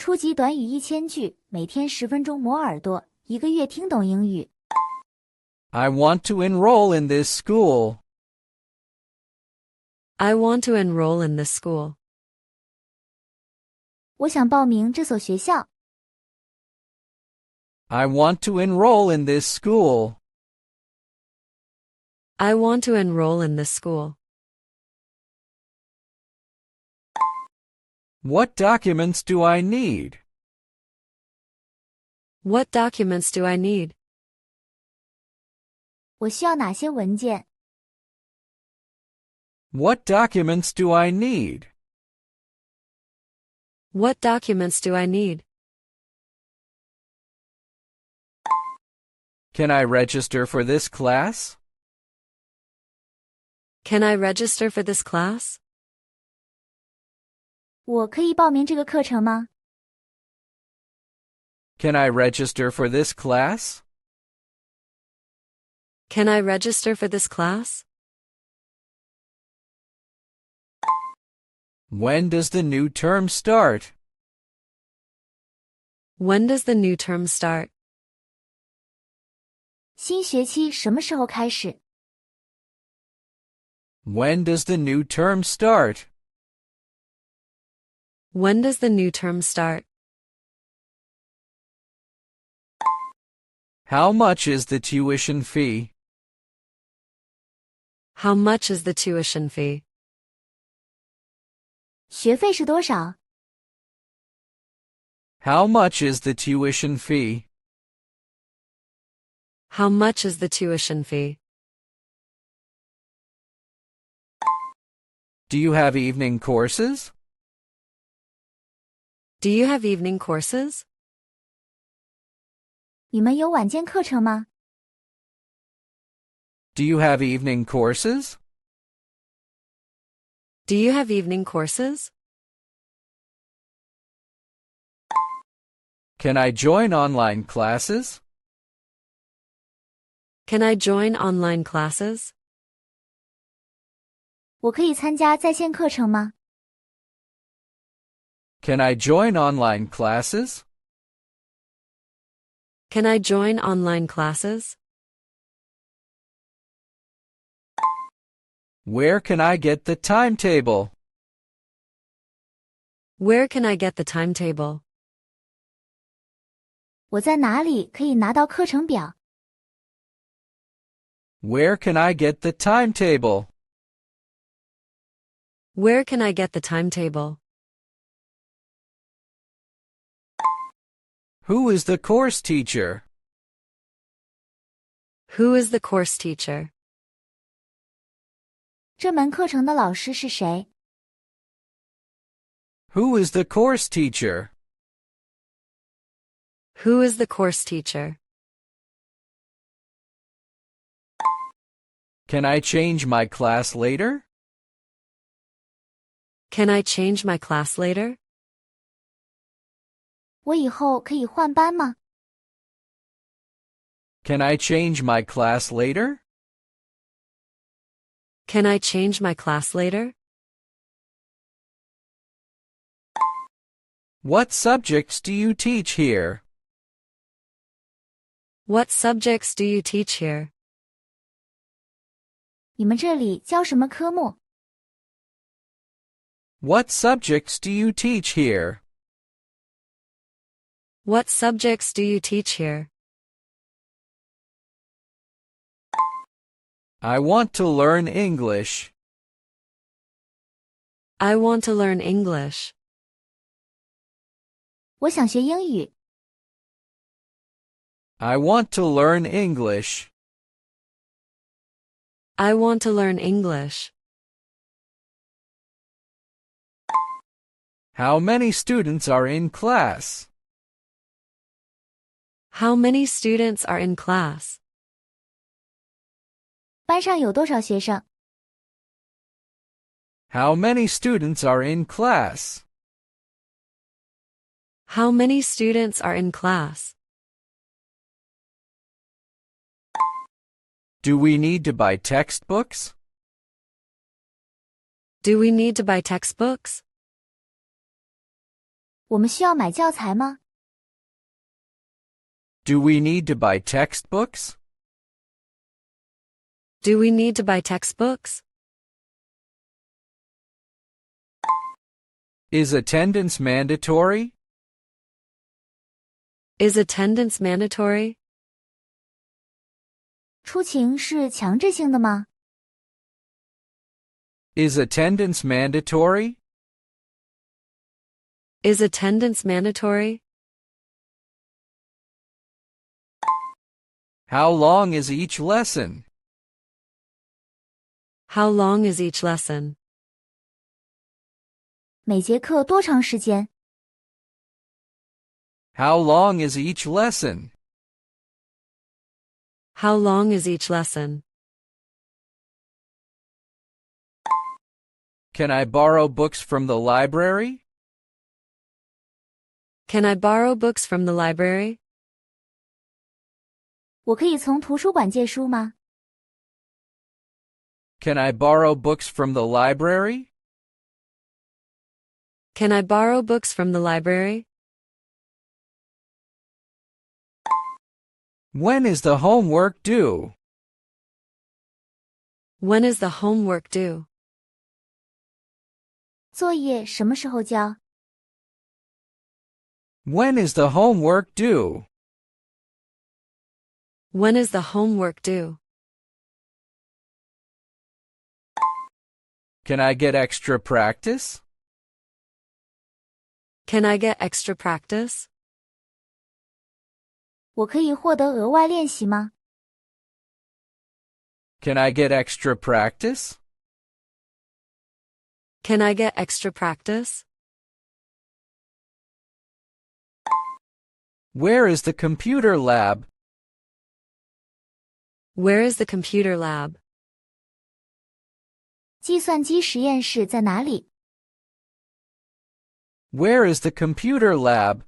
初级短语1000句，每天10分钟磨耳朵，一个月听懂英语。I want to enroll in this school. I want to enroll in this school. 我想报名这所学校。I want to enroll in this school. I want to enroll in this school. What documents do I need? What documents do I need? 我需要哪些文件？ What documents do I need? What documents do I need? Can I register for this class? Can I register for this class? 我可以报名这个课程吗？ Can I register for this class? Can I register for this class? When does the new term start? When does the new term start? 新学期什么时候开始？ When does the new term start? When does the new term start? How much is the tuition fee? How much is the tuition fee? 学费是多少？ How much is the tuition fee? How much is the tuition fee? Do you have evening courses? Do you have evening courses? 你们有晚间课程吗？ Do you have evening courses? Do you have evening courses? Can I join online classes? Can I join online classes? 我可以参加在线课程吗？ Can I join online classes? Can I join online classes? Where can I get the timetable? Where can I get the timetable? 我在哪里可以拿到课程表？ Where can I get the timetable? Where can I get the timetable? Who is the course teacher? Who is the course teacher? 这门课程的老师是谁？ Who is the course teacher? Who is the course teacher? Can I change my class later? Can I change my class later? 我以后可以换班吗？ Can I change my class later? Can I change my class later? What subjects do you teach here? What subjects do you teach here? 你们这里教什么科目？ What subjects do you teach here? What subjects do you teach here? I want to learn English. I want to learn English. 我想学英语。 I want to learn English. I want to learn English. How many students are in class? How many students are in class? 班上有多少学生？ How many students are in class? How many students are in class? Do we need to buy textbooks? Do we need to buy textbooks? 我们需要买教材吗？ Do we need to buy textbooks? Do we need to buy textbooks? Is attendance mandatory? Is attendance mandatory? 出勤是强制性的吗？ Is attendance mandatory? Is attendance mandatory? How long is each lesson? How long is each lesson? 每节课多长时间？ How long is each lesson? How long is each lesson? Can I borrow books from the library? Can I borrow books from the library? 我可以从图书馆借书吗？ Can I borrow books from the library? Can I borrow books from the library? When is the homework due? When is the homework due? 作业什么时候交？ When is the homework due? When is the homework due? Can I get extra practice? Can I get extra practice? 我可以获得额外练习吗？ Can I get extra practice? Can I get extra practice? Where is the computer lab? Where is the computer lab? 计算机实验室在哪里？ Where is the computer lab?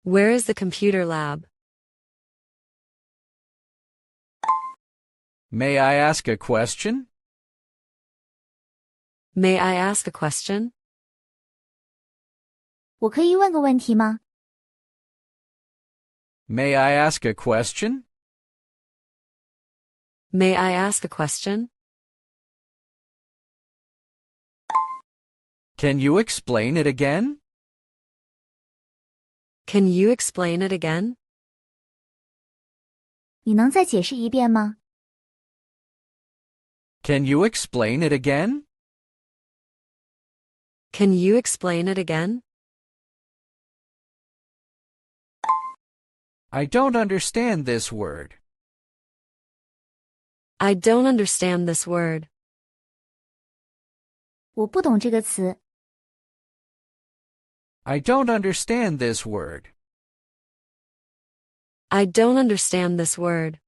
Where is the computer lab? May I ask a question? May I ask a question? 我可以问个问题吗？ May I ask a question? May I ask a question? Can you explain it again? Can you explain it again? 你能再解释一遍吗？ Can you explain it again? Can you explain it again? I don't understand this word. I don't understand this word. 我不懂这个词。 I don't understand this word. I don't understand this word.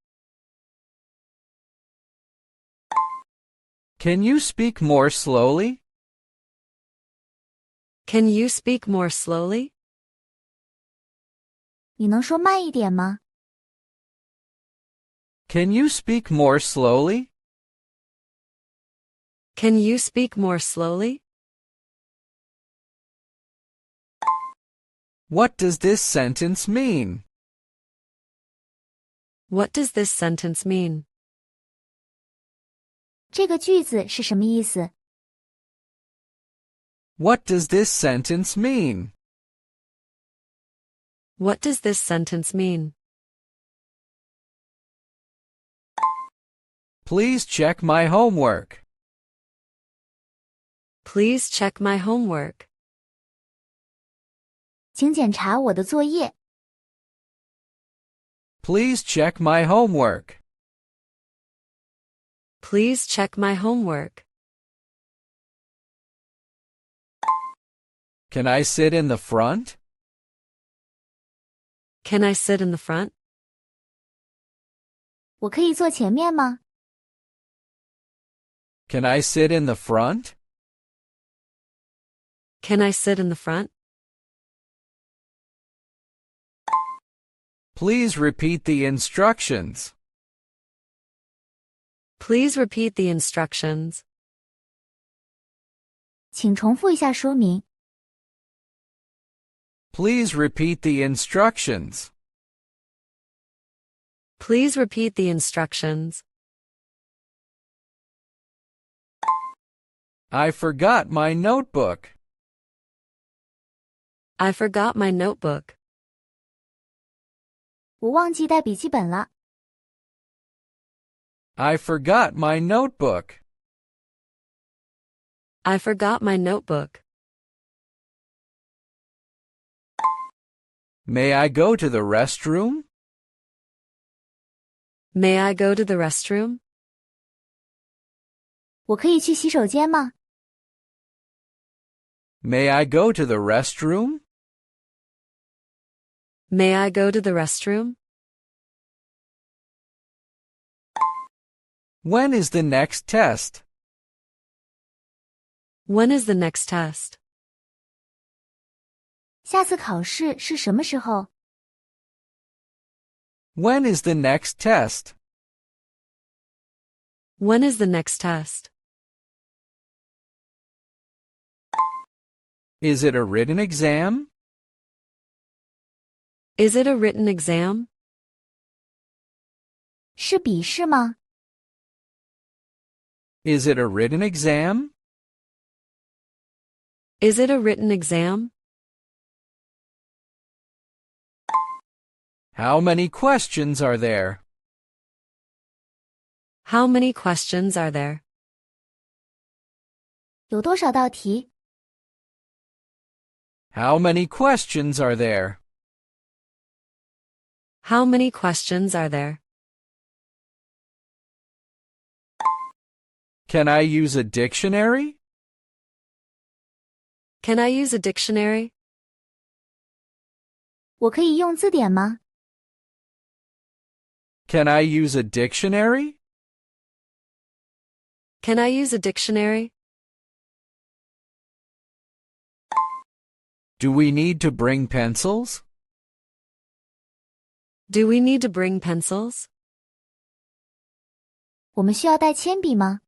Can you speak more slowly? Can you speak more slowly? 你能说慢一点吗？ Can you speak more slowly? Can you speak more slowly? What does this sentence mean? What does this sentence mean? 这个句子是什么意思？ What does this sentence mean? What does this sentence mean? Please check my homework. Please check my homework. 请检查我的作业。 Please check my homework. Please check my homework. Can I sit in the front? Can I sit in the front? 我可以坐前面吗？ Can I sit in the front? Can I sit in the front? Please repeat the instructions. Please repeat the instructions. 请重复一下说明。Please repeat the instructions. Please repeat the instructions. I forgot my notebook. I forgot my notebook. 我忘记带笔记本了。I forgot my notebook. I forgot my notebook. May I go to the restroom? May I go to the restroom? 我可以去洗手间吗？ May I go to the restroom? May I go to the restroom? When is the next test? When is the next test? 下次考试是什么时候？ When is the next test? When is the next test? Is it a written exam? Is it a written exam? 是笔试吗？ Is it a written exam? Is it a written exam? How many questions are there? How many questions are there? 有多少道题？ How many questions are there? How many questions are there? Can I use a dictionary? Can I use a dictionary? 我可以用字典吗？ Can I use a dictionary? Can I use a dictionary? Do we need to bring pencils? Do we need to bring pencils? 我们需要带铅笔吗？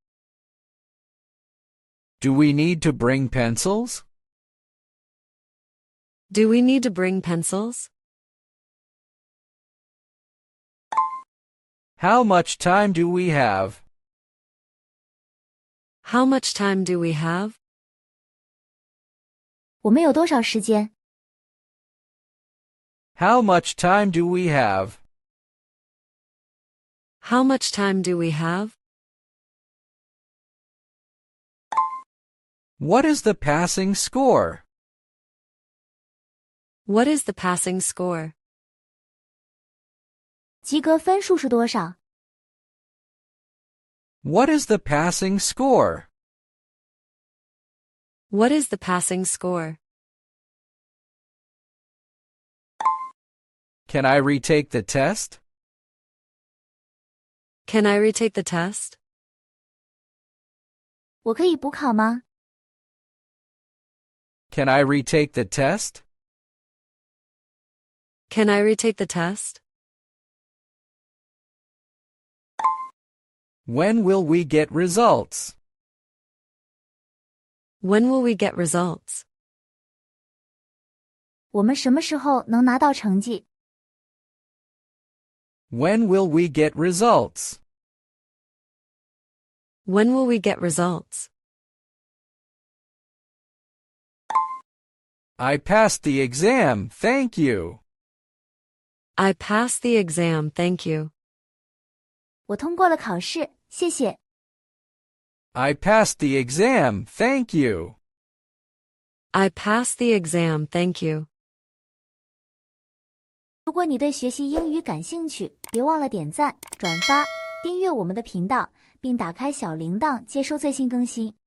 Do we need to bring pencils? Do we need to bring pencils? How much time do we have? How much time do we have? 我们有多少时间？ How much time do we have? How much time do we have? What is the passing score? What is the passing score? 及格分数是多少？ What is the passing score? What is the passing score? Can I retake the test? Can I retake the test? 我可以补考吗？ Can I retake the test? Can I retake the test? When will we get results? When will we get results? 我们什么时候能拿到成绩？ When will we get results? When will we get results? I passed the exam, thank you. I passed the exam, thank you. 我通过了考试，谢谢。 I passed the exam, thank you. I passed the exam, thank you. 如果你对学习英语感兴趣，别忘了点赞、转发、订阅我们的频道，并打开小铃铛接收最新更新。